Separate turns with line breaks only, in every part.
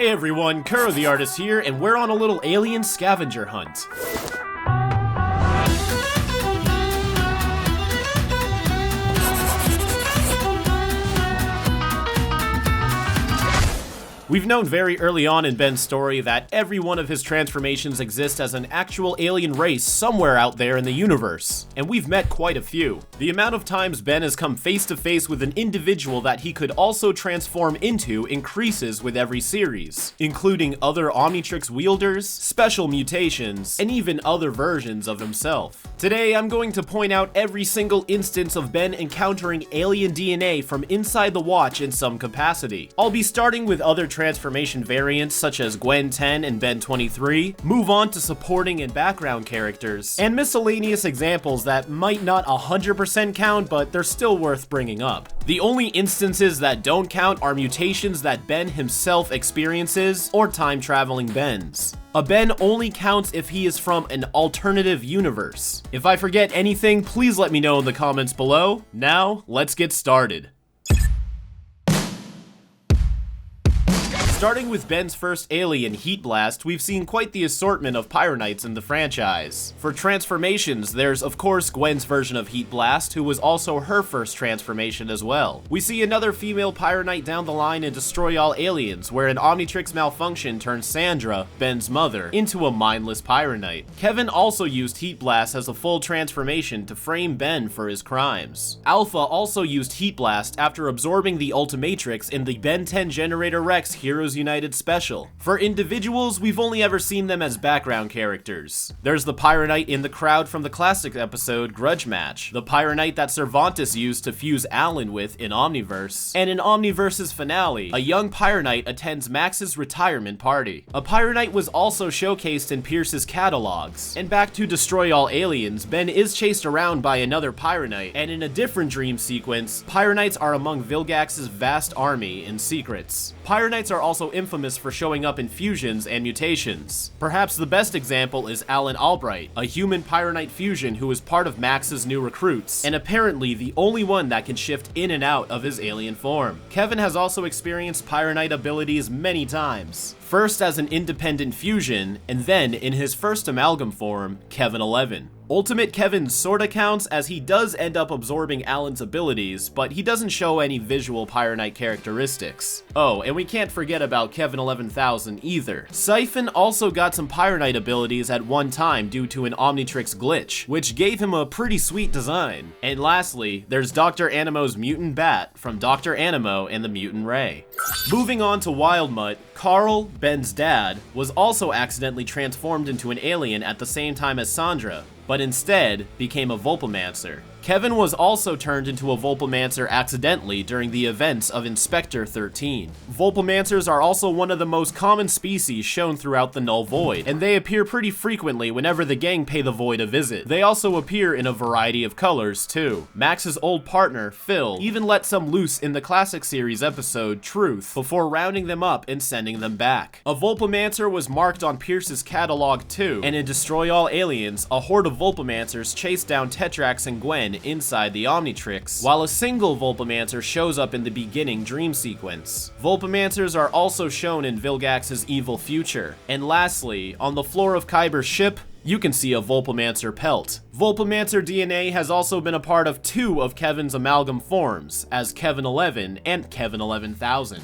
Hey everyone, Kuro the Artist here, and we're on a little alien scavenger hunt. We've known very early on in Ben's story that every one of his transformations exists as an actual alien race somewhere out there in the universe, and we've met quite a few. The amount of times Ben has come face to face with an individual that he could also transform into increases with every series, including other Omnitrix wielders, special mutations, and even other versions of himself. Today I'm going to point out every single instance of Ben encountering alien DNA from inside the Watch in some capacity. I'll be starting with other transformation variants such as Gwen 10 and Ben 23, move on to supporting and background characters, and miscellaneous examples that might not 100% count, but they're still worth bringing up. The only instances that don't count are mutations that Ben himself experiences or time-traveling Bens. A Ben only counts if he is from an alternative universe. If I forget anything, please let me know in the comments below. Now, let's get started. Starting with Ben's first alien, Heat Blast, we've seen quite the assortment of Pyronites in the franchise. For transformations, there's of course Gwen's version of Heat Blast, who was also her first transformation as well. We see another female Pyronite down the line in Destroy All Aliens, where an Omnitrix malfunction turns Sandra, Ben's mother, into a mindless Pyronite. Kevin also used Heat Blast as a full transformation to frame Ben for his crimes. Alpha also used Heat Blast after absorbing the Omnitrix in the Ben 10 Generator Rex Heroes United special. For individuals, we've only ever seen them as background characters. There's the Pyronite in the crowd from the classic episode Grudge Match, the Pyronite that Cervantes used to fuse Alan with in Omniverse, and in Omniverse's finale, a young Pyronite attends Max's retirement party. A Pyronite was also showcased in Pierce's catalogs. And back to Destroy All Aliens, Ben is chased around by another Pyronite, and in a different dream sequence, Pyronites are among Vilgax's vast army in Secrets. Pyronites are also infamous for showing up in fusions and mutations. Perhaps the best example is Alan Albright, a human Pyronite fusion who is part of Max's new recruits, and apparently the only one that can shift in and out of his alien form. Kevin has also experienced Pyronite abilities many times. First as an independent fusion, and then in his first amalgam form, Kevin 11. Ultimate Kevin sorta counts as he does end up absorbing Alan's abilities, but he doesn't show any visual Pyronite characteristics. Oh, and we can't forget about Kevin 11,000 either. Siphon also got some Pyronite abilities at one time due to an Omnitrix glitch, which gave him a pretty sweet design. And lastly, there's Dr. Animo's Mutant Bat from Dr. Animo and the Mutant Ray. Moving on to Wild Mutt, Carl, Ben's dad, was also accidentally transformed into an alien at the same time as Sandra, but instead became a Vulpomancer. Kevin was also turned into a Vulpomancer accidentally during the events of Inspector 13. Vulpomancers are also one of the most common species shown throughout the Null Void, and they appear pretty frequently whenever the gang pay the Void a visit. They also appear in a variety of colors too. Max's old partner, Phil, even let some loose in the classic series episode Truth before rounding them up and sending them back. A Vulpomancer was marked on Pierce's catalog too, and in Destroy All Aliens, a horde of Vulpomancers chased down Tetrax and Gwen inside the Omnitrix, while a single Vulpomancer shows up in the beginning dream sequence. Vulpomancers are also shown in Vilgax's Evil Future. And lastly, on the floor of Kyber's ship, you can see a Vulpomancer pelt. Vulpomancer DNA has also been a part of two of Kevin's amalgam forms, as Kevin 11 and Kevin 11,000.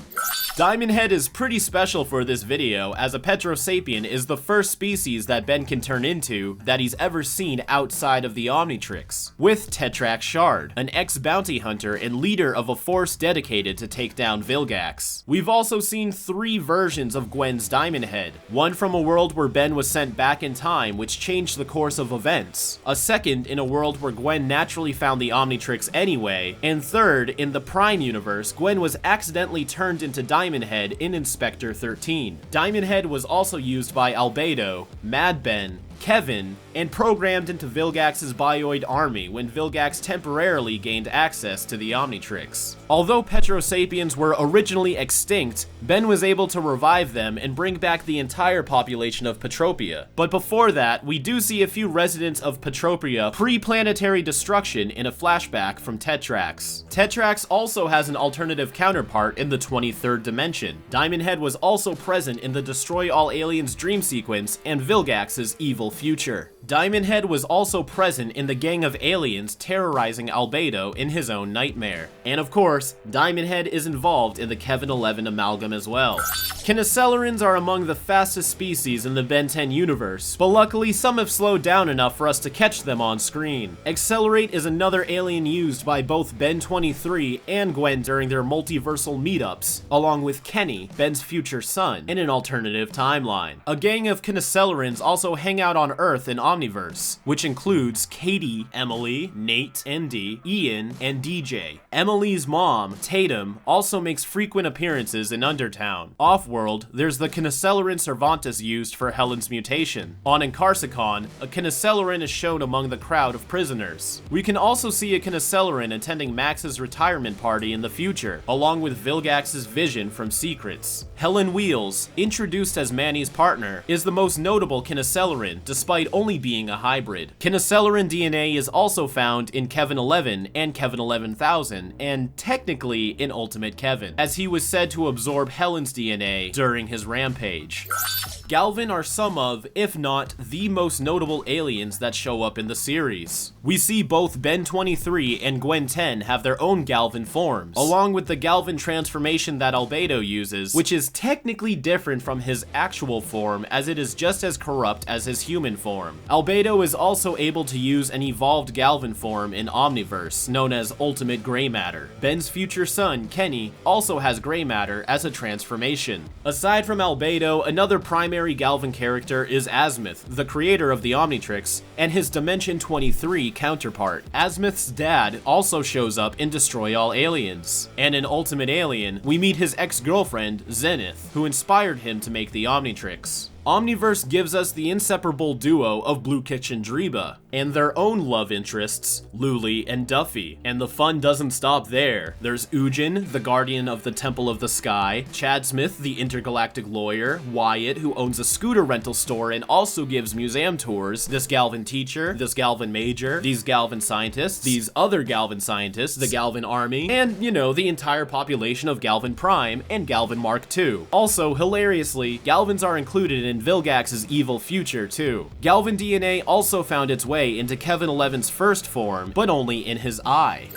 Diamond Head is pretty special for this video, as a Petrosapien is the first species that Ben can turn into that he's ever seen outside of the Omnitrix, with Tetrax Shard, an ex-bounty hunter and leader of a force dedicated to take down Vilgax. We've also seen three versions of Gwen's Diamond Head, one from a world where Ben was sent back in time, which changed the course of events, a second in a world where Gwen naturally found the Omnitrix anyway, and third, in the Prime universe, Gwen was accidentally turned into Diamond Head in Inspector 13. Diamond Head was also used by Albedo, Mad Ben, Kevin, and programmed into Vilgax's bioid army when Vilgax temporarily gained access to the Omnitrix. Although Petrosapiens were originally extinct, Ben was able to revive them and bring back the entire population of Petropia. But before that, we do see a few residents of Petropia pre-planetary destruction in a flashback from Tetrax. Tetrax also has an alternative counterpart in the 23rd dimension. Diamond Head was also present in the Destroy All Aliens dream sequence and Vilgax's evil future. Diamond Head was also present in the gang of aliens terrorizing Albedo in his own nightmare. And of course, Diamond Head is involved in the Kevin 11 amalgam as well. Kinacelarans are among the fastest species in the Ben 10 universe, but luckily some have slowed down enough for us to catch them on screen. Accelerate is another alien used by both Ben 23 and Gwen during their multiversal meetups, along with Kenny, Ben's future son, in an alternative timeline. A gang of Kinacelarans also hang out on Earth in Omniverse, which includes Katie, Emily, Nate, Andy, Ian, and DJ. Emily's mom, Tatum, also makes frequent appearances in Undertown. Off-world, there's the Kinacelaran Cervantes used for Helen's mutation. On Encarcicon, a Kinacelaran is shown among the crowd of prisoners. We can also see a Kinacelaran attending Max's retirement party in the future, along with Vilgax's Vision from Secrets. Helen Wheels, introduced as Manny's partner, is the most notable Kinacelaran, despite only being a hybrid. Kinacelaran DNA is also found in Kevin 11 and Kevin 11,000, and technically in Ultimate Kevin, as he was said to absorb Helen's DNA during his rampage. Galvan are some of, if not the most notable aliens that show up in the series. We see both Ben 23 and Gwen 10 have their own Galvan forms, along with the Galvan transformation that Albedo uses, which is technically different from his actual form as it is just as corrupt as his human form. Albedo is also able to use an evolved Galvan form in Omniverse, known as Ultimate Gray Matter. Ben's future son, Kenny, also has gray matter as a transformation. Aside from Albedo, another primary Galvan character is Azimuth, the creator of the Omnitrix, and his Dimension 23 counterpart. Azimuth's dad also shows up in Destroy All Aliens. And in Ultimate Alien, we meet his ex-girlfriend, Zenith, who inspired him to make the Omnitrix. Omniverse gives us the inseparable duo of Blue Kitchen Dreba, and their own love interests, Luli and Duffy. And the fun doesn't stop there. There's Ujin, the guardian of the Temple of the Sky, Chad Smith, the intergalactic lawyer, Wyatt, who owns a scooter rental store and also gives museum tours, this Galvan teacher, this Galvan major, these Galvan scientists, these other Galvan scientists, the Galvan army, and, you know, the entire population of Galvan Prime and Galvan Mark II. Also, hilariously, Galvans are included in Vilgax's evil future too. Galvan DNA also found its way into Kevin 11's first form, but only in his eye.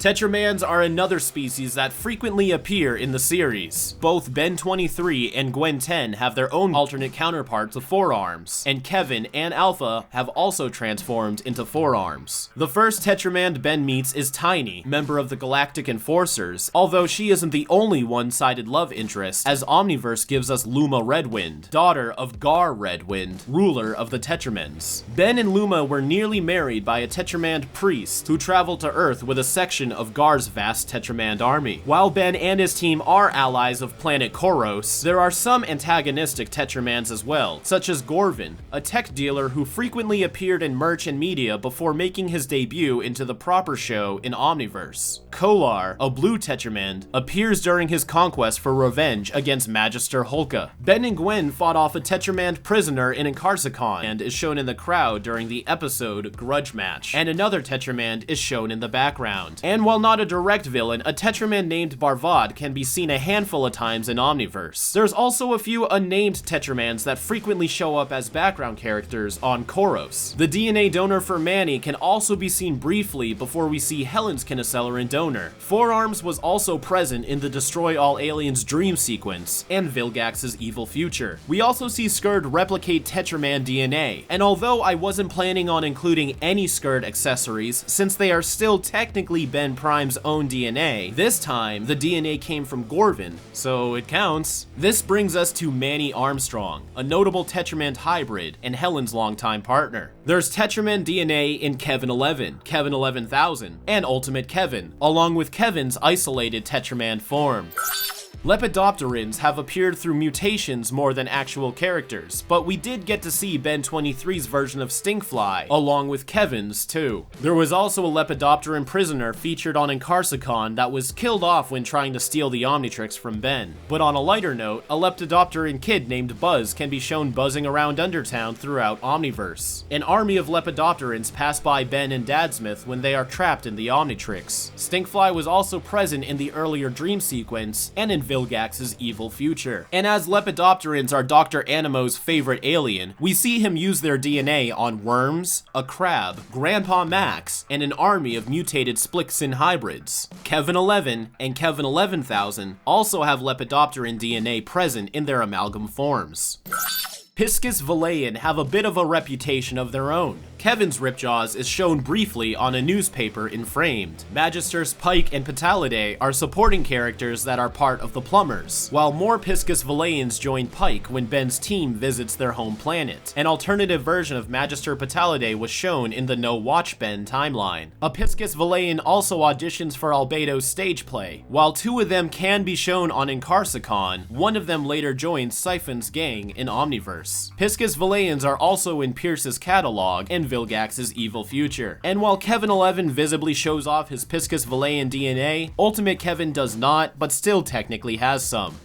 Tetramans are another species that frequently appear in the series. Both Ben 23 and Gwen 10 have their own alternate counterparts of forearms, and Kevin and Alpha have also transformed into forearms. The first Tetraman Ben meets is Tiny, member of the Galactic Enforcers, although she isn't the only one-sided love interest, as Omniverse gives us Luma Redwind, daughter of Gar Redwind, ruler of the Tetramans. Ben and Luma were nearly married by a Tetraman priest who traveled to Earth with a section of Gar's vast Tetramand army. While Ben and his team are allies of planet Koros, there are some antagonistic Tetramans as well, such as Gorvin, a tech dealer who frequently appeared in merch and media before making his debut into the proper show in Omniverse. Kolar, a blue Tetramand, appears during his conquest for revenge against Magister Holka. Ben and Gwen fought off a Tetramand prisoner in Encarcicon and is shown in the crowd during the episode Grudge Match, and another Tetramand is shown in the background. And while not a direct villain, a Tetraman named Barvad can be seen a handful of times in Omniverse. There's also a few unnamed Tetramans that frequently show up as background characters on Koros. The DNA donor for Manny can also be seen briefly before we see Helen's Kinacelaran donor. Forearms was also present in the Destroy All Aliens dream sequence and Vilgax's evil future. We also see Skurd replicate Tetraman DNA, and although I wasn't planning on including any Skurd accessories since they are still technically Ben Prime's own DNA, this time the DNA came from Gorvin, so it counts. This brings us to Manny Armstrong, a notable Tetraman hybrid and Helen's longtime partner. There's Tetraman DNA in Kevin 11, Kevin 11,000, and Ultimate Kevin, along with Kevin's isolated Tetraman form. Lepidopterans have appeared through mutations more than actual characters, but we did get to see Ben 23's version of Stinkfly, along with Kevin's too. There was also a Lepidopteran prisoner featured on Incarsicon that was killed off when trying to steal the Omnitrix from Ben. But on a lighter note, a Lepidopteran kid named Buzz can be shown buzzing around Undertown throughout Omniverse. An army of Lepidopterans pass by Ben and Dadsmith when they are trapped in the Omnitrix. Stinkfly was also present in the earlier dream sequence and in Vilgax's evil future. And as Lepidopterans are Dr. Animo's favorite alien, we see him use their DNA on worms, a crab, Grandpa Max, and an army of mutated Splixin hybrids. Kevin 11 and Kevin 11,000 also have Lepidopteran DNA present in their amalgam forms. Piscis Valayan have a bit of a reputation of their own. Kevin's Ripjaws is shown briefly on a newspaper in Framed. Magisters Pike and Petalidae are supporting characters that are part of the Plumbers, while more Piscis Valayans join Pike when Ben's team visits their home planet. An alternative version of Magister Petalidae was shown in the No Watch Ben timeline. A Piscis Valayan also auditions for Albedo's stage play. While two of them can be shown on Incarsicon, one of them later joins Siphon's gang in Omniverse. Piscis Valayans are also in Pierce's catalog and Vilgax's evil future. And while Kevin 11 visibly shows off his Piscis Valayan DNA, Ultimate Kevin does not, but still technically has some.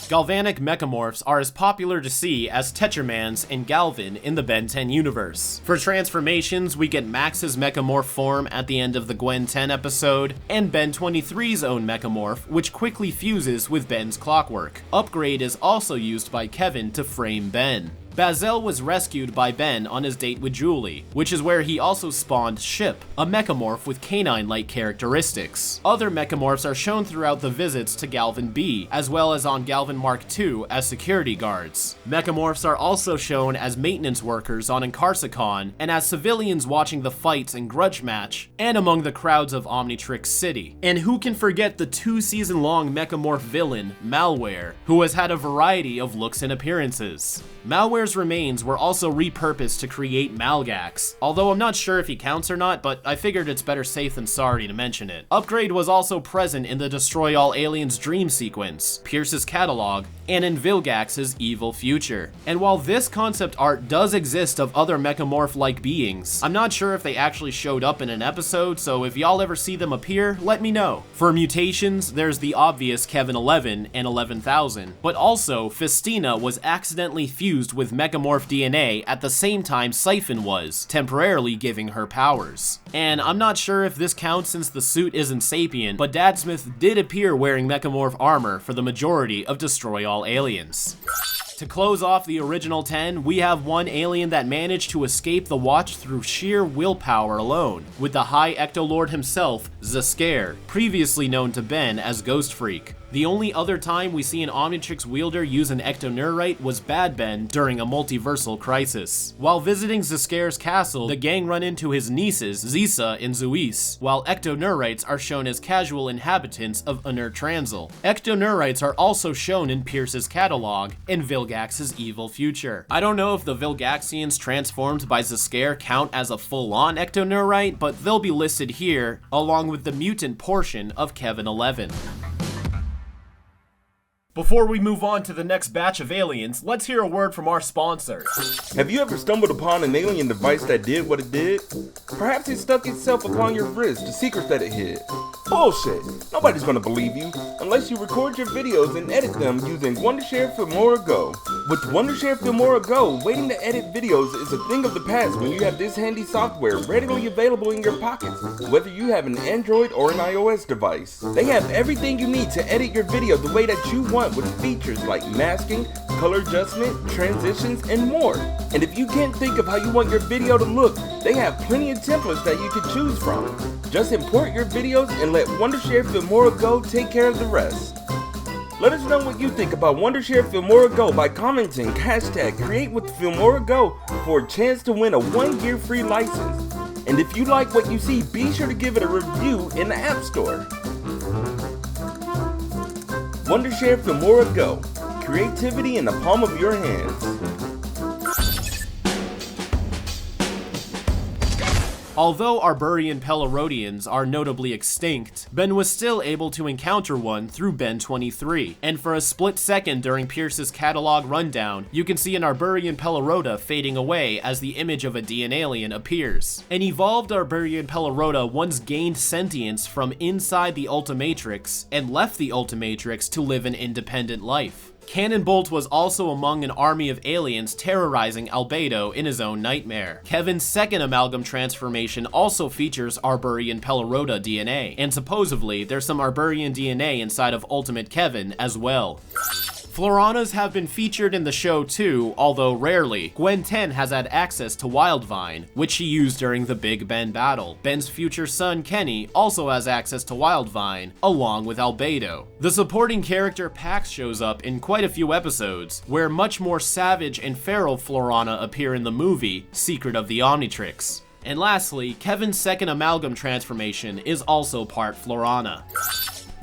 Galvanic mechamorphs are as popular to see as Tetramans and Galvan in the Ben 10 universe. For transformations, we get Max's mechamorph form at the end of the Gwen 10 episode, and Ben 23's own mechamorph, which quickly fuses with Ben's clockwork. Upgrade is also used by Kevin to frame Ben. Bazel was rescued by Ben on his date with Julie, which is where he also spawned Ship, a mechamorph with canine-like characteristics. Other mechamorphs are shown throughout the visits to Galvan B, as well as on Galvan Mark II as security guards. Mechamorphs are also shown as maintenance workers on Incarsicon, and as civilians watching the fights and grudge match, and among the crowds of Omnitrix City. And who can forget the 2-season-long mechamorph villain, Malware, who has had a variety of looks and appearances. Malware's remains were also repurposed to create Malgax, although I'm not sure if he counts or not, but I figured it's better safe than sorry to mention it. Upgrade was also present in the Destroy All Aliens dream sequence, Pierce's catalog, and in Vilgax's evil future. And while this concept art does exist of other mechamorph-like beings, I'm not sure if they actually showed up in an episode, so if y'all ever see them appear, let me know. For mutations, there's the obvious Kevin 11 and 11,000, but also Festina was accidentally fused with mechamorph DNA at the same time Siphon was, temporarily giving her powers. And I'm not sure if this counts since the suit isn't sapient, but Dadsmith did appear wearing mechamorph armor for the majority of Destroy All Aliens. To close off the original 10, we have one alien that managed to escape the Watch through sheer willpower alone, with the High Ectolord himself, Zaskare, previously known to Ben as Ghost Freak. The only other time we see an Omnitrix wielder use an Ectoneurite was Bad Ben during a multiversal crisis. While visiting Zaskare's castle, the gang run into his nieces, Zisa and Zuis, while Ectoneurites are shown as casual inhabitants of Unur Transil. Ectoneurites are also shown in Pierce's catalog and Vilgax's evil future. I don't know if the Vilgaxians transformed by Zaskare count as a full-on Ectoneurite, but they'll be listed here, along with the mutant portion of Kevin 11. Before we move on to the next batch of aliens, let's hear a word from our sponsor.
Have you ever stumbled upon an alien device that did what it did? Perhaps it stuck itself upon your wrist, the secrets that it hid. Bullshit! Nobody's gonna believe you unless you record your videos and edit them using Wondershare Filmora Go. With Wondershare Filmora Go, waiting to edit videos is a thing of the past when you have this handy software readily available in your pockets, whether you have an Android or an iOS device. They have everything you need to edit your video the way that you want, with features like masking, color adjustment, transitions, and more. And if you can't think of how you want your video to look, they have plenty of templates that you can choose from. Just import your videos and let Wondershare Filmora Go take care of the rest. Let us know what you think about Wondershare Filmora Go by commenting #CreateWithFilmoraGo for a chance to win a 1-year free license. And if you like what you see, be sure to give it a review in the App Store. Wondershare Filmora Go. Creativity in the palm of your hands.
Although Arborian Pelorodians are notably extinct, Ben was still able to encounter one through Ben 23, and for a split second during Pierce's catalog rundown, you can see an Arborian Peloroda fading away as the image of a DN alien appears. An evolved Arborian Peloroda once gained sentience from inside the Ultimatrix and left the Ultimatrix to live an independent life. Cannonbolt was also among an army of aliens terrorizing Albedo in his own nightmare. Kevin's second amalgam transformation also features Arborian Peloroda DNA, and supposedly there's some Arborian DNA inside of Ultimate Kevin as well. Floranas have been featured in the show too, although rarely. Gwen 10 has had access to Wildvine, which she used during the Big Ben battle. Ben's future son, Kenny, also has access to Wildvine, along with Albedo. The supporting character Pax shows up in quite a few episodes, where much more savage and feral Florana appear in the movie, Secret of the Omnitrix. And lastly, Kevin's second amalgam transformation is also part Florana.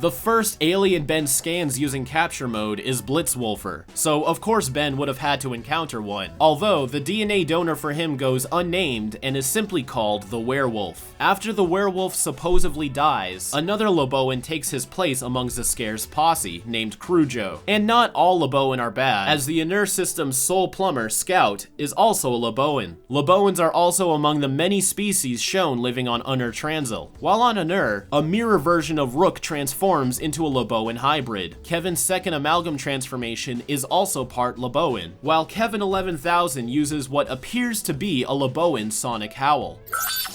The first alien Ben scans using capture mode is Blitzwolfer, so of course Ben would have had to encounter one, although the DNA donor for him goes unnamed and is simply called the Werewolf. After the werewolf supposedly dies, another Loboan takes his place among Zascare's posse, named Crujo. And not all Loboan are bad, as the Anur system's sole plumber, Scout, is also a Loboan. Loboans are also among the many species shown living on Anur Transil. While on Anur, a mirror version of Rook transforms into a Loboan hybrid. Kevin's second amalgam transformation is also part Loboan, while Kevin 11,000 uses what appears to be a Loboan sonic howl.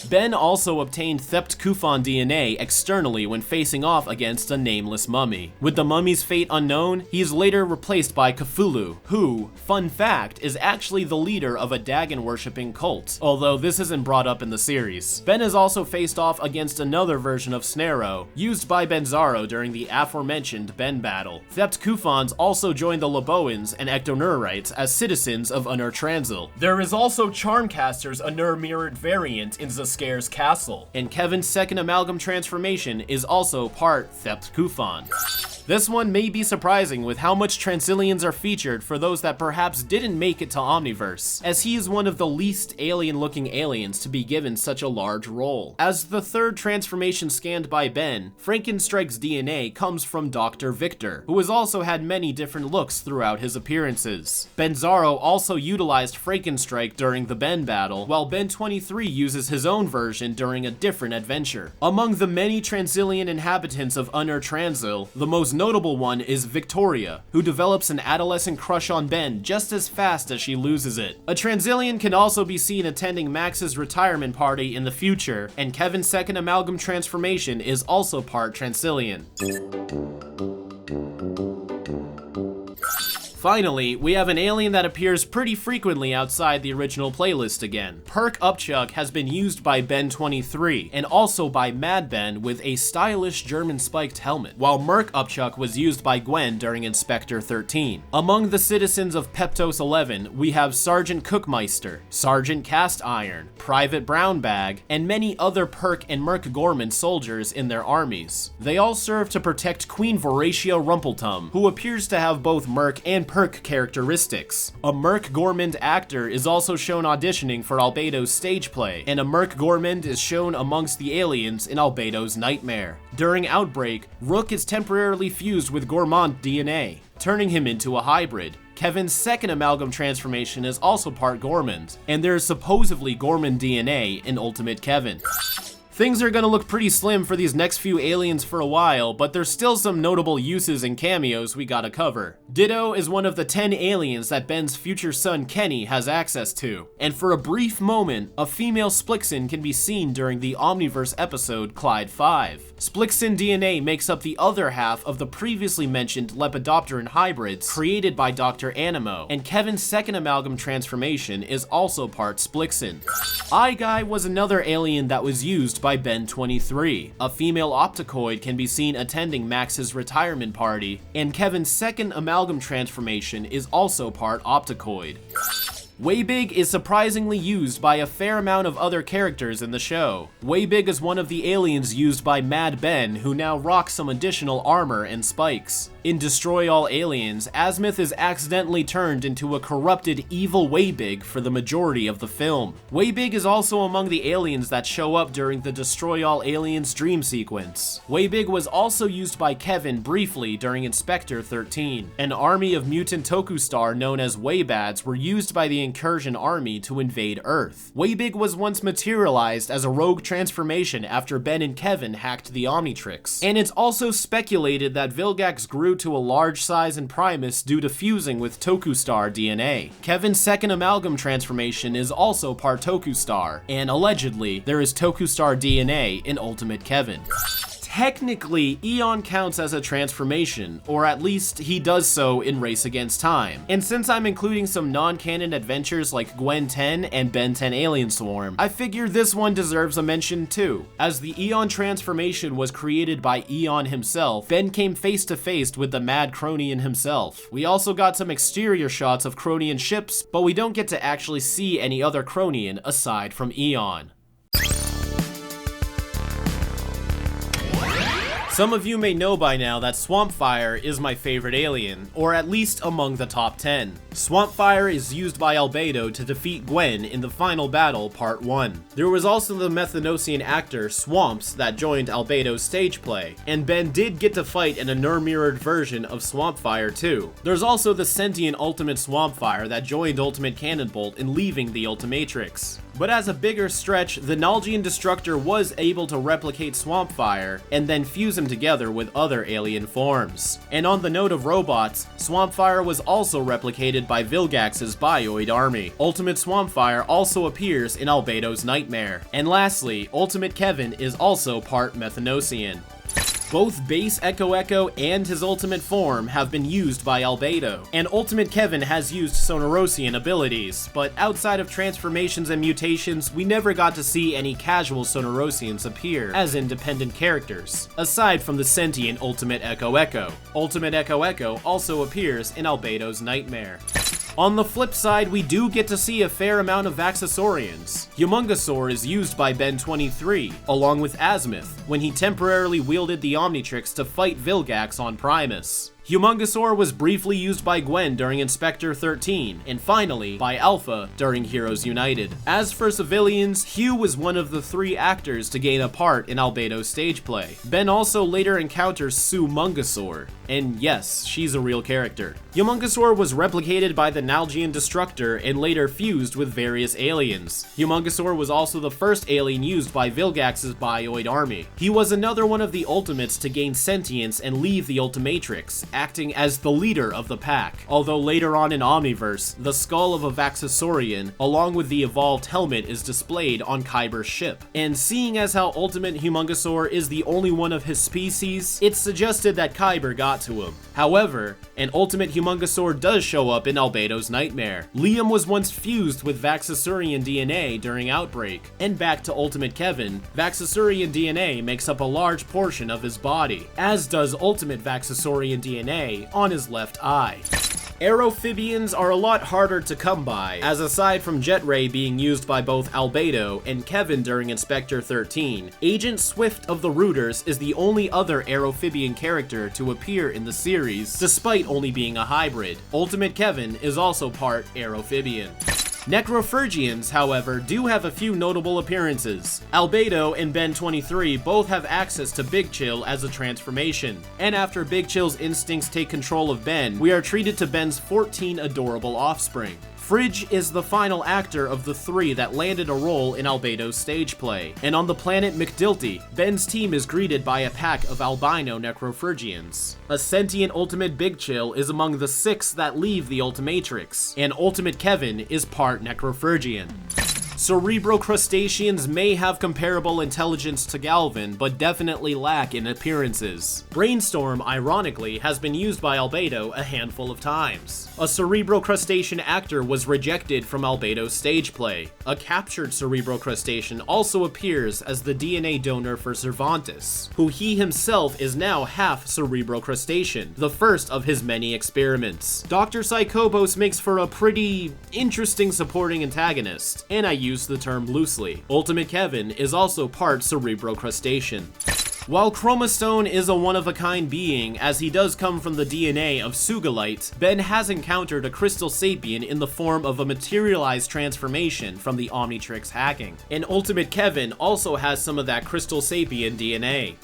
Ben also obtained Thept Kufan DNA externally when facing off against a nameless mummy. With the mummy's fate unknown, he is later replaced by Cthulhu, who, fun fact, is actually the leader of a Dagon-worshipping cult, although this isn't brought up in the series. Ben has also faced off against another version of Snarrow, used by Benzaro during the aforementioned Ben battle. Thept Kufans also joined the Loboans and Ectonurites as citizens of Anur Transil. There is also Charmcaster's Anur mirrored variant in Zascare's castle, and Kevin's second amalgam transformation is also part Thept Kufan. This one may be surprising with how much Transillians are featured for those that perhaps didn't make it to Omniverse, as he is one of the least alien-looking aliens to be given such a large role. As the third transformation scanned by Ben, Frankenstrike's DNA comes from Dr. Victor, who has also had many different looks throughout his appearances. Benzaro also utilized Frankenstrike during the Ben battle, while Ben 23 uses his own version during a different adventure. Among the many Transillian inhabitants of Anur Transil, the most notable one is Victoria, who develops an adolescent crush on Ben just as fast as she loses it. A Transillian can also be seen attending Max's retirement party in the future, and Kevin's second amalgam transformation is also part Transillian. Finally, we have an alien that appears pretty frequently outside the original playlist again. Perk Upchuck has been used by Ben 23, and also by Mad Ben with a stylish German spiked helmet, while Merc Upchuck was used by Gwen during Inspector 13. Among the citizens of Peptos 11, we have Sergeant Cookmeister, Sergeant Cast Iron, Private Brown Bag, and many other Perk and Merc Gorman soldiers in their armies. They all serve to protect Queen Voratio Rumpletum, who appears to have both Merc and Perk characteristics. A Merc Gormand actor is also shown auditioning for Albedo's stage play, and a Merc Gormand is shown amongst the aliens in Albedo's nightmare. During Outbreak, Rook is temporarily fused with Gormand DNA, turning him into a hybrid. Kevin's second amalgam transformation is also part Gormand, and there is supposedly Gormand DNA in Ultimate Kevin. Things are gonna look pretty slim for these next few aliens for a while, but there's still some notable uses and cameos we gotta cover. Ditto is one of the 10 aliens that Ben's future son Kenny has access to, and for a brief moment, a female Splixin can be seen during the Omniverse episode Clyde 5. Splixin DNA makes up the other half of the previously mentioned Lepidopteran hybrids created by Dr. Animo, and Kevin's second amalgam transformation is also part Splixin. Eye Guy was another alien that was used by Ben 23. A female Opticoid can be seen attending Max's retirement party, and Kevin's second amalgam transformation is also part Opticoid. Waybig is surprisingly used by a fair amount of other characters in the show. Waybig is one of the aliens used by Mad Ben, who now rocks some additional armor and spikes. In Destroy All Aliens, Azimuth is accidentally turned into a corrupted evil Waybig for the majority of the film. Waybig is also among the aliens that show up during the Destroy All Aliens dream sequence. Waybig was also used by Kevin briefly during Inspector 13. An army of mutant Tokustar known as Waybads were used by the Incursion Army to invade Earth. Waybig was once materialized as a rogue transformation after Ben and Kevin hacked the Omnitrix. And it's also speculated that Vilgax grew to a large size in Primus due to fusing with Tokustar DNA. Kevin's second amalgam transformation is also part Tokustar, and allegedly, there is Tokustar DNA in Ultimate Kevin. Technically, Eon counts as a transformation, or at least he does so in Race Against Time. And since I'm including some non-canon adventures like Gwen 10 and Ben 10 Alien Swarm, I figure this one deserves a mention too. As the Eon transformation was created by Eon himself, Ben came face to face with the mad Cronian himself. We also got some exterior shots of Cronian ships, but we don't get to actually see any other Cronian aside from Eon. Some of you may know by now that Swampfire is my favorite alien, or at least among the top 10. Swampfire is used by Albedo to defeat Gwen in the final battle, part 1. There was also the Methanosian actor Swamps that joined Albedo's stage play, and Ben did get to fight in a mirrored version of Swampfire too. There's also the sentient Ultimate Swampfire that joined Ultimate Cannonbolt in leaving the Ultimatrix. But as a bigger stretch, the Nalgian Destructor was able to replicate Swampfire and then fuse him together with other alien forms. And on the note of robots, Swampfire was also replicated by Vilgax's Bioid army. Ultimate Swampfire also appears in Albedo's Nightmare. And lastly, Ultimate Kevin is also part Methanosian. Both Base Echo Echo and his ultimate form have been used by Albedo, and Ultimate Kevin has used Sonorosian abilities, but outside of transformations and mutations, we never got to see any casual Sonorosians appear as independent characters, aside from the sentient Ultimate Echo Echo. Ultimate Echo Echo also appears in Albedo's Nightmare. On the flip side, we do get to see a fair amount of Vaxasaurians. Humungosaur is used by Ben 23, along with Azimuth, when he temporarily wielded the Omnitrix to fight Vilgax on Primus. Humungosaur was briefly used by Gwen during Inspector 13, and finally, by Alpha during Heroes United. As for civilians, Hugh was one of the 3 actors to gain a part in Albedo's stage play. Ben also later encounters Sue Mungosaur, and yes, she's a real character. Humungosaur was replicated by the Nalgian Destructor and later fused with various aliens. Humungosaur was also the first alien used by Vilgax's Bioid army. He was another one of the Ultimates to gain sentience and leave the Ultimatrix, acting as the leader of the pack. Although later on in Omniverse, the skull of a Vaxasaurian, along with the evolved helmet, is displayed on Kyber's ship. And seeing as how Ultimate Humungosaur is the only one of his species, it's suggested that Kyber got to him. However, an Ultimate Humungosaur does show up in Albedo's Nightmare. Liam was once fused with Vaxasaurian DNA during Outbreak. And back to Ultimate Kevin, Vaxasaurian DNA makes up a large portion of his body, as does Ultimate Vaxasaurian DNA on his left eye. Aerophibians are a lot harder to come by, as aside from Jetray being used by both Albedo and Kevin during Inspector 13, Agent Swift of the Rooters is the only other Aerophibian character to appear in the series, despite only being a hybrid. Ultimate Kevin is also part Aerophibian. Necrophurgians, however, do have a few notable appearances. Albedo and Ben 23 both have access to Big Chill as a transformation, and after Big Chill's instincts take control of Ben, we are treated to Ben's 14 adorable offspring. Fridge is the final actor of the 3 that landed a role in Albedo's stage play, and on the planet McDilty, Ben's team is greeted by a pack of albino Necrophurgians. A sentient Ultimate Big Chill is among the 6 that leave the Ultimatrix, and Ultimate Kevin is part Necrophurgian. Cerebrocrustaceans may have comparable intelligence to Galvin, but definitely lack in appearances. Brainstorm, ironically, has been used by Albedo a handful of times. A Cerebrocrustacean actor was rejected from Albedo's stage play. A captured Cerebrocrustacean also appears as the DNA donor for Cervantes, who he himself is now half Cerebrocrustacean, the first of his many experiments. Dr. Psychobos makes for a pretty interesting supporting antagonist, and I use the term loosely. Ultimate Kevin is also part Cerebrocrustacean. While Chromastone is a one-of-a-kind being, as he does come from the DNA of Sugalite, Ben has encountered a Crystal Sapien in the form of a materialized transformation from the Omnitrix hacking. And Ultimate Kevin also has some of that Crystal Sapien DNA.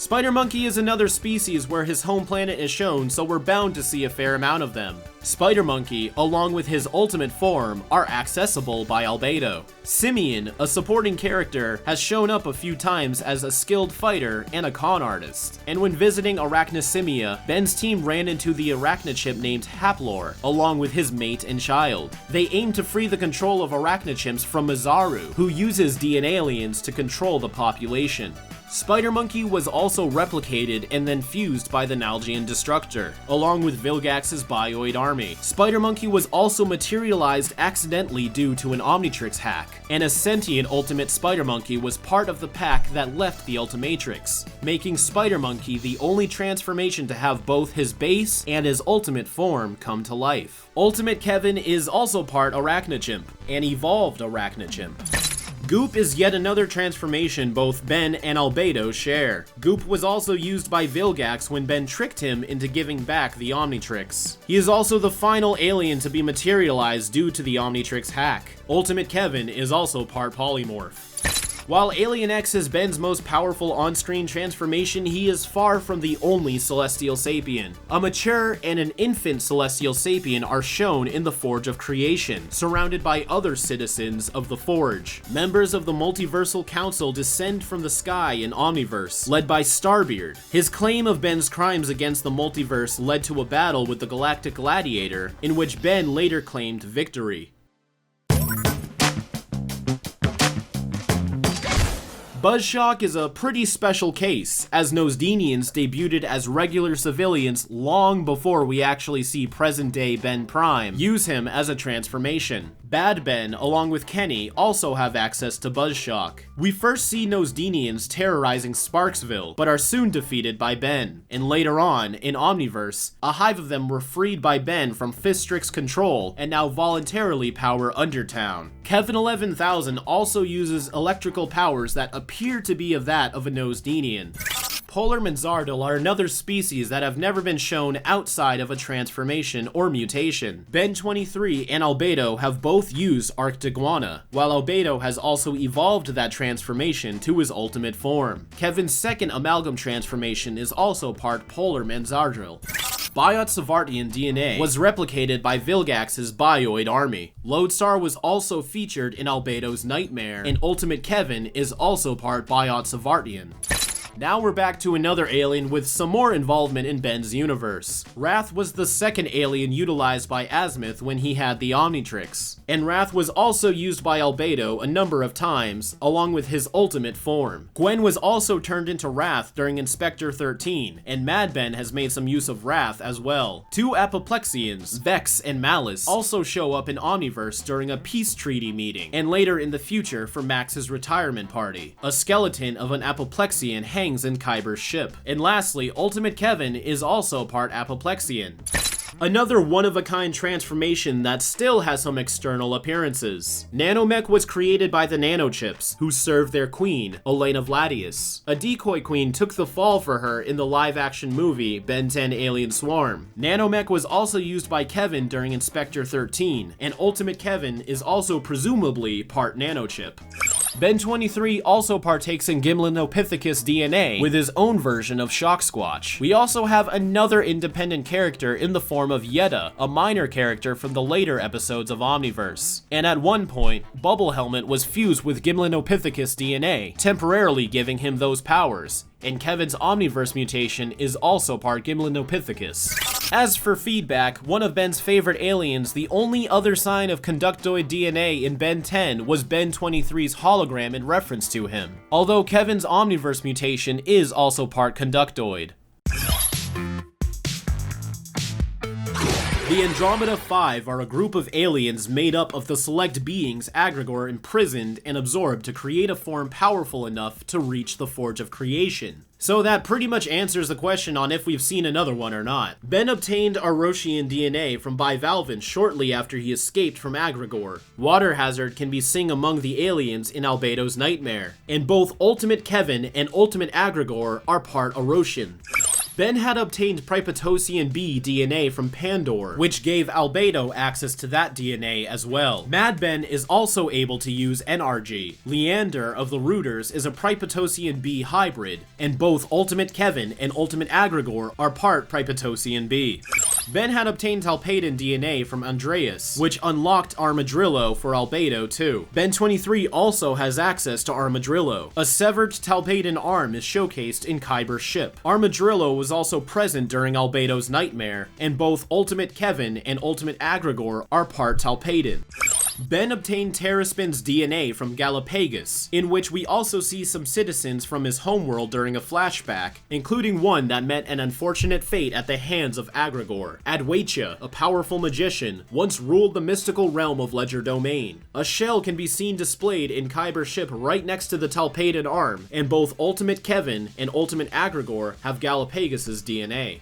Spider Monkey is another species where his home planet is shown, so we're bound to see a fair amount of them. Spider Monkey, along with his ultimate form, are accessible by Albedo. Simeon, a supporting character, has shown up a few times as a skilled fighter and a con artist. And when visiting Arachnosimia, Ben's team ran into the arachnochimp named Haplor, along with his mate and child. They aim to free the control of arachnochimps from Mazaru, who uses DNA aliens to control the population. Spider Monkey was also replicated and then fused by the Nalgian Destructor, along with Vilgax's Bioid army. Spider Monkey was also materialized accidentally due to an Omnitrix hack, and a sentient Ultimate Spider Monkey was part of the pack that left the Ultimatrix, making Spider Monkey the only transformation to have both his base and his ultimate form come to life. Ultimate Kevin is also part Arachnochimp, an evolved Arachnochimp. Goop is yet another transformation both Ben and Albedo share. Goop was also used by Vilgax when Ben tricked him into giving back the Omnitrix. He is also the final alien to be materialized due to the Omnitrix hack. Ultimate Kevin is also part polymorph. While Alien X is Ben's most powerful on-screen transformation, he is far from the only Celestial Sapien. A mature and an infant Celestial Sapien are shown in the Forge of Creation, surrounded by other citizens of the Forge. Members of the Multiversal Council descend from the sky in Omniverse, led by Starbeard. His claim of Ben's crimes against the multiverse led to a battle with the Galactic Gladiator, in which Ben later claimed victory. Buzzshock is a pretty special case, as Nosdenians debuted as regular civilians long before we actually see present-day Ben Prime use him as a transformation. Bad Ben, along with Kenny, also have access to Buzzshock. We first see Nosdenians terrorizing Sparksville, but are soon defeated by Ben. And later on, in Omniverse, a hive of them were freed by Ben from Fistrix's control and now voluntarily power Undertown. Kevin 11,000 also uses electrical powers that appear to be of that of a Nosdenian. Polar Manzardal are another species that have never been shown outside of a transformation or mutation. Ben 23 and Albedo have both used Arctiguana, while Albedo has also evolved that transformation to his ultimate form. Kevin's second amalgam transformation is also part Polar Manzardal. Biot Savartian DNA was replicated by Vilgax's Bioid army. Lodestar was also featured in Albedo's Nightmare, and Ultimate Kevin is also part Biot Savartian. Now we're back to another alien with some more involvement in Ben's universe. Wrath was the second alien utilized by Azimuth when he had the Omnitrix, and Wrath was also used by Albedo a number of times, along with his ultimate form. Gwen was also turned into Wrath during Inspector 13, and Mad Ben has made some use of Wrath as well. Two Apoplexians, Vex and Malice, also show up in Omniverse during a peace treaty meeting, and later in the future for Max's retirement party. A skeleton of an Apoplexian hangs in Kyber's ship. And lastly, Ultimate Kevin is also part Apoplexian. Another one-of-a-kind transformation that still has some external appearances. Nanomech was created by the Nanochips, who served their queen, Elena Vladius. A decoy queen took the fall for her in the live-action movie Ben 10 Alien Swarm. Nanomech was also used by Kevin during Inspector 13, and Ultimate Kevin is also presumably part Nanochip. Ben 23 also partakes in Gimlinopithecus DNA with his own version of Shock Squatch. We also have another independent character in the form of Yetta, a minor character from the later episodes of Omniverse. And at one point, Bubble Helmet was fused with Gimlinopithecus DNA, temporarily giving him those powers. and Kevin's Omniverse mutation is also part Gimlinopithecus. As for feedback, one of Ben's favorite aliens, the only other sign of conductoid DNA in Ben 10 was Ben 23's hologram in reference to him, although Kevin's Omniverse mutation is also part conductoid. The Andromeda Five are a group of aliens made up of the select beings Agrigor imprisoned and absorbed to create a form powerful enough to reach the Forge of Creation. So that pretty much answers the question on if we've seen another one or not. Ben obtained Aroshian DNA from Bivalvin shortly after he escaped from Agrigor. Water hazard can be seen among the aliens in Albedo's nightmare, and both Ultimate Kevin and Ultimate Agrigor are part Aroshian. Ben had obtained Pripetosian B DNA from Pandor, which gave Albedo access to that DNA as well. Mad Ben is also able to use NRG. Leander of the Rooters is a Pripetosian B hybrid, and both Ultimate Kevin and Ultimate Agrigor are part Pripetosian B. Ben had obtained Talpadan DNA from Andreas, which unlocked Armadillo for Albedo too. Ben 23 also has access to Armadillo. A severed Talpadan arm is showcased in Kyber's ship. Armadillo was also present during Albedo's nightmare, and both Ultimate Kevin and Ultimate Agrigor are part Talpadan. Ben obtained Terraspin's DNA from Galapagos, in which we also see some citizens from his homeworld during a flashback, including one that met an unfortunate fate at the hands of Agrigor. Adwaita, a powerful magician, once ruled the mystical realm of Ledger Domain. A shell can be seen displayed in Kyber's ship right next to the Talpadan arm, and both Ultimate Kevin and Ultimate Agrigor have Galapagos' DNA.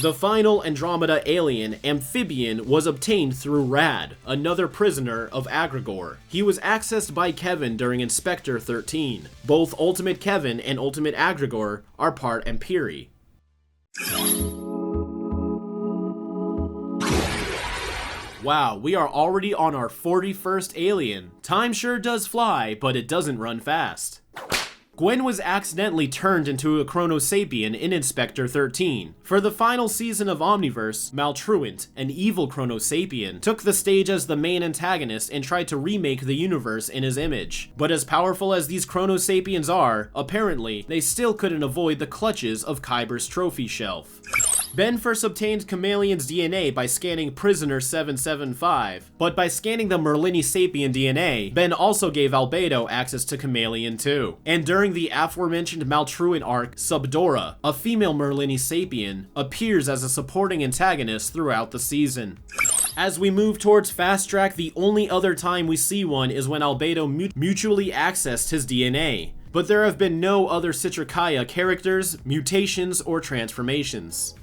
The final Andromeda alien, Amphibian, was obtained through Rad, another prisoner of Agrigor. He was accessed by Kevin during Inspector 13. Both Ultimate Kevin and Ultimate Agrigor are part Empyre. Wow, we are already on our 41st alien. Time sure does fly, but it doesn't run fast. Gwen was accidentally turned into a Chronosapien in Inspector 13. For the final season of Omniverse, Maltruant, an evil Chronosapien, took the stage as the main antagonist and tried to remake the universe in his image. But as powerful as these Chronosapiens are, apparently, they still couldn't avoid the clutches of Kyber's trophy shelf. Ben first obtained Chameleon's DNA by scanning Prisoner 775, but by scanning the Merlini Sapien DNA, Ben also gave Albedo access to Chameleon too. And during the aforementioned Maltruant arc, Subdora, a female Merlini Sapien, appears as a supporting antagonist throughout the season. As we move towards Fast Track, the only other time we see one is when Albedo mutually accessed his DNA. But there have been no other Citricaya characters, mutations, or transformations.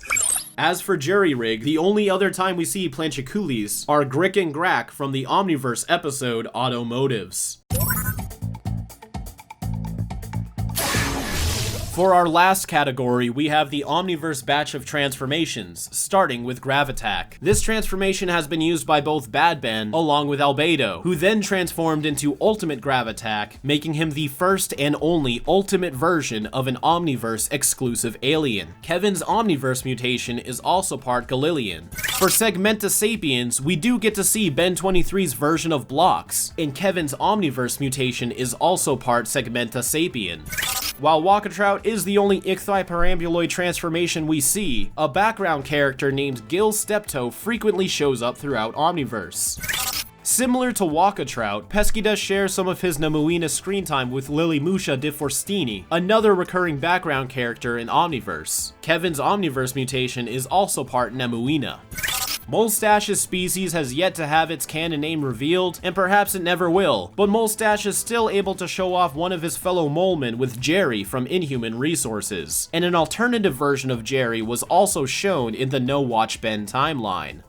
As for Jerry-Rig, the only other time we see Planchicules are Grick and Grack from the Omniverse episode Automotives. For our last category, we have the Omniverse batch of transformations, starting with Gravitac. This transformation has been used by both Bad Ben along with Albedo, who then transformed into Ultimate Gravitac, making him the first and only ultimate version of an Omniverse exclusive alien. Kevin's Omniverse mutation is also part Galilean. For Segmenta Sapiens, we do get to see Ben 23's version of Blocks, and Kevin's Omniverse mutation is also part Segmenta Sapien. While Walkatrout is the only ichthyoparambuloid transformation we see, a background character named Gil Steptoe frequently shows up throughout Omniverse. Similar to Walkatrout, Pesky shares some of his Nemuina screen time with Lilymusha de Forstini, another recurring background character in Omniverse. Kevin's Omniverse mutation is also part Nemuina. Molestache's species has yet to have its canon name revealed, and perhaps it never will, but Molestache is still able to show off one of his fellow molemen with Jerry from Inhuman Resources, and an alternative version of Jerry was also shown in the No Watch Ben timeline.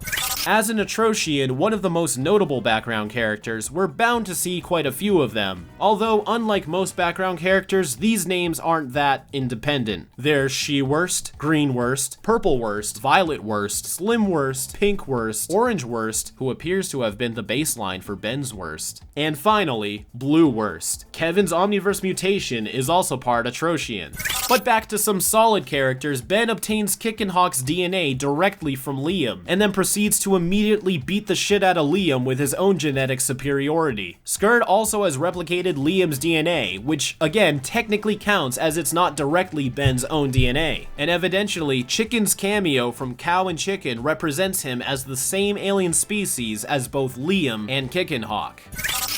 As an Atrocian, one of the most notable background characters, we're bound to see quite a few of them. Although, unlike most background characters, these names aren't that independent. There's She-Worst, Green-Worst, Purple-Worst, Violet-Worst, Slim-Worst, Pink-Worst, Orange-Worst, who appears to have been the baseline for Ben's Worst. And finally, Blue-Worst. Kevin's Omniverse mutation is also part Atrocian. But back to some solid characters, Ben obtains Kickenhawk's DNA directly from Liam, and then proceeds to immediately beat the shit out of Liam with his own genetic superiority. Skird also has replicated Liam's DNA, which again technically counts as it's not directly Ben's own DNA. And evidentially, Chicken's cameo from Cow and Chicken represents him as the same alien species as both Liam and Kickenhawk.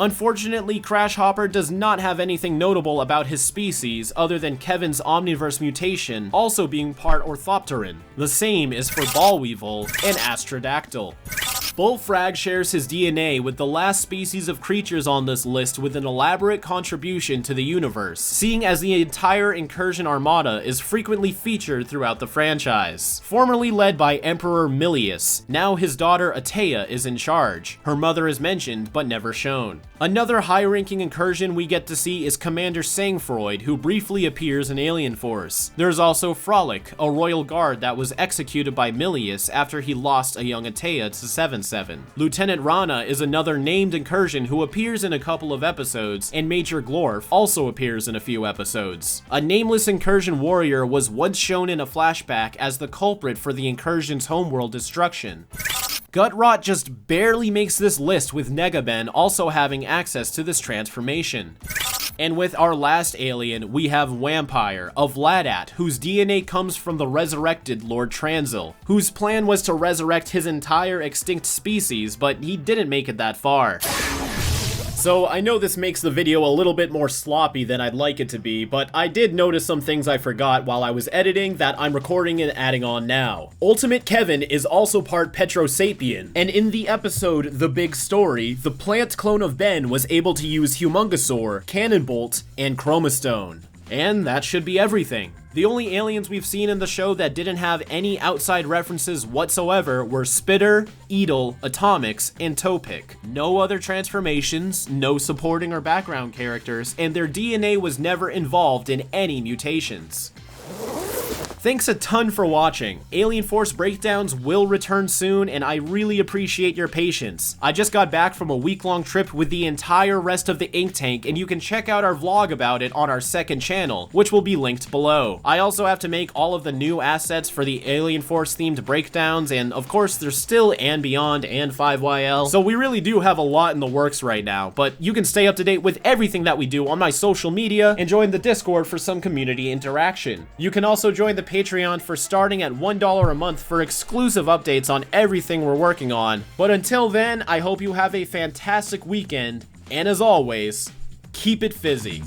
Unfortunately, Crash Hopper does not have anything notable about his species other than Kevin's Omniverse mutation also being part Orthopteran. The same is for Ballweevil and Astrodactyl. Bullfrag shares his DNA with the last species of creatures on this list with an elaborate contribution to the universe, seeing as the entire Incursion Armada is frequently featured throughout the franchise. Formerly led by Emperor Milius, now his daughter Atea is in charge. Her mother is mentioned but never shown. Another high-ranking incursion we get to see is Commander Sangfroid, who briefly appears in Alien Force. There's also Frolic, a royal guard that was executed by Milius after he lost a young Atea to 7/7. Lieutenant Rana is another named incursion who appears in a couple of episodes, and Major Glorf also appears in a few episodes. A nameless incursion warrior was once shown in a flashback as the culprit for the incursion's homeworld destruction. Gutrot just barely makes this list, with Negaben also having access to this transformation. And with our last alien, we have Vampire, a Vladat, whose DNA comes from the resurrected Lord Transil, whose plan was to resurrect his entire extinct species, but he didn't make it that far. So I know this makes the video a little bit more sloppy than I'd like it to be, but I did notice some things I forgot while I was editing that I'm recording and adding on now. Ultimate Kevin is also part Petrosapien, and in the episode The Big Story, the plant clone of Ben was able to use Humungosaur, Cannonbolt, and Chromastone. And that should be everything. The only aliens we've seen in the show that didn't have any outside references whatsoever were Spitter, Edel, Atomics, and Topic. No other transformations, no supporting or background characters, and their DNA was never involved in any mutations. Thanks a ton for watching. Alien Force Breakdowns will return soon, and I really appreciate your patience. I just got back from a week-long trip with the entire rest of the Ink Tank, and you can check out our vlog about it on our second channel, which will be linked below. I also have to make all of the new assets for the Alien Force themed breakdowns, and of course there's still And Beyond and 5YL, so we really do have a lot in the works right now, but you can stay up to date with everything that we do on my social media and join the Discord for some community interaction. You can also join the Patreon for starting at $1 a month for exclusive updates on everything we're working on. But until then, I hope you have a fantastic weekend, and as always, keep it fizzy.